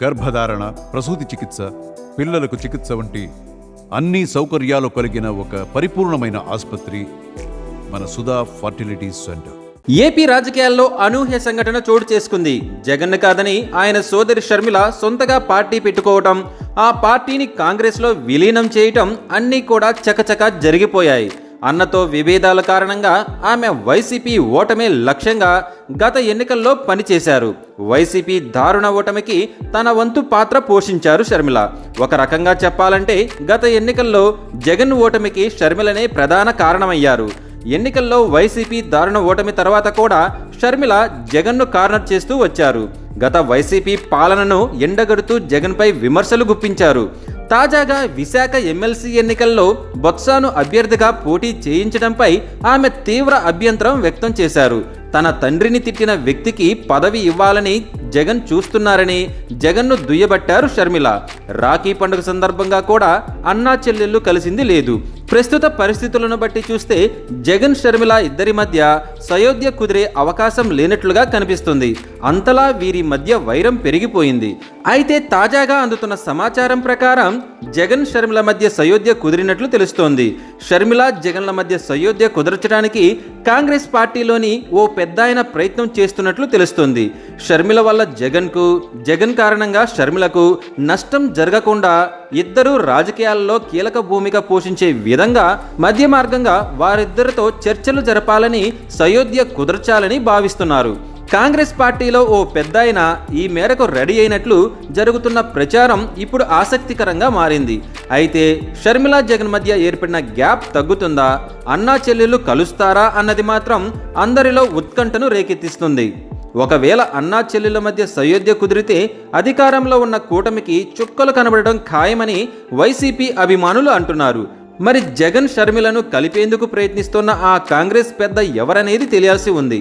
గర్భధారణ, ప్రసూతి చికిత్స, పిల్లలకు చికిత్స వంటి అన్ని సౌకర్యాలు కలిగిన ఒక పరిపూర్ణమైన ఆసుపత్రి మన సుధా ఫర్టిలిటీ సెంటర్. ఏపీ రాజకీయాల్లో అనూహ్య సంఘటన చోటు చేసుకుంది. జగన్ కాదని ఆయన సోదరి షర్మిల సొంతగా పార్టీ పెట్టుకోవటం, ఆ పార్టీని కాంగ్రెస్లో విలీనం చేయటం అన్నీ కూడా చకచకా జరిగిపోయాయి. అన్నతో విభేదాల కారణంగా ఆమె వైసీపీ ఓటమే లక్ష్యంగా గత ఎన్నికల్లో పనిచేశారు. వైసీపీ దారుణ ఓటమికి తన వంతు పాత్ర పోషించారు షర్మిల. ఒక రకంగా చెప్పాలంటే గత ఎన్నికల్లో జగన్ ఓటమికి షర్మిలనే ప్రధాన కారణమయ్యారు. ఎన్నికల్లో వైసీపీ దారుణ ఓటమి తర్వాత కూడా షర్మిల జగన్ను కార్నర్ చేస్తూ వచ్చారు. గత వైసీపీ పాలనను ఎండగడుతూ జగన్పై విమర్శలు గుప్పించారు. తాజాగా విశాఖ ఎమ్మెల్సీ ఎన్నికల్లో బొత్సాను అభ్యర్థిగా పోటీ చేయించడంపై ఆమె తీవ్ర అభ్యంతరం వ్యక్తం చేశారు. తన తండ్రిని తిట్టిన వ్యక్తికి పదవి ఇవ్వాలని జగన్ చూస్తున్నారని జగన్ను దుయ్యబట్టారు షర్మిల. రాఖీ పండుగ సందర్భంగా కూడా అన్నా చెల్లెళ్ళు కలిసింది లేదు. ప్రస్తుత పరిస్థితులను బట్టి చూస్తే జగన్ షర్మిల ఇద్దరి మధ్య సయోధ్య కుదిరే అవకాశం లేనట్లుగా కనిపిస్తుంది. అంతలా వీరి మధ్య వైరం పెరిగిపోయింది. అయితే తాజాగా అందుతున్న సమాచారం ప్రకారం జగన్ షర్మిల మధ్య సయోధ్య కుదిరినట్లు తెలుస్తోంది. షర్మిల జగన్ల మధ్య సయోధ్య కుదర్చడానికి కాంగ్రెస్ పార్టీలోని ఓ పెద్దాయన ప్రయత్నం చేస్తున్నట్లు తెలుస్తోంది. షర్మిల వల్ల జగన్కు, జగన్ కారణంగా షర్మిలకు నష్టం జరగకుండా ఇద్దరూ రాజకీయాల్లో కీలక భూమిక పోషించే విధంగా మధ్య మార్గంగా వారిద్దరితో చర్చలు జరపాలని, సయోధ్య కుదర్చాలని భావిస్తున్నారు. కాంగ్రెస్ పార్టీలో ఓ పెద్దాయన ఈ మేరకు రెడీ అయినట్లు జరుగుతున్న ప్రచారం ఇప్పుడు ఆసక్తికరంగా మారింది. అయితే షర్మిల జగన్ మధ్య ఏర్పడిన గ్యాప్ తగ్గుతుందా, అన్నా చెల్లెళ్ళు కలుస్తారా అన్నది మాత్రం అందరిలో ఉత్కంఠను రేకెత్తిస్తుంది. ఒకవేళ అన్నా చెల్లెల మధ్య సయోధ్య కుదిరితే అధికారంలో ఉన్న కూటమికి చుక్కలు కనబడడం ఖాయమని వైసీపీ అభిమానులు అంటున్నారు. మరి జగన్ షర్మిలను కలిపేందుకు ప్రయత్నిస్తున్న ఆ కాంగ్రెస్ పెద్ద ఎవరనేది తెలియాల్సి ఉంది.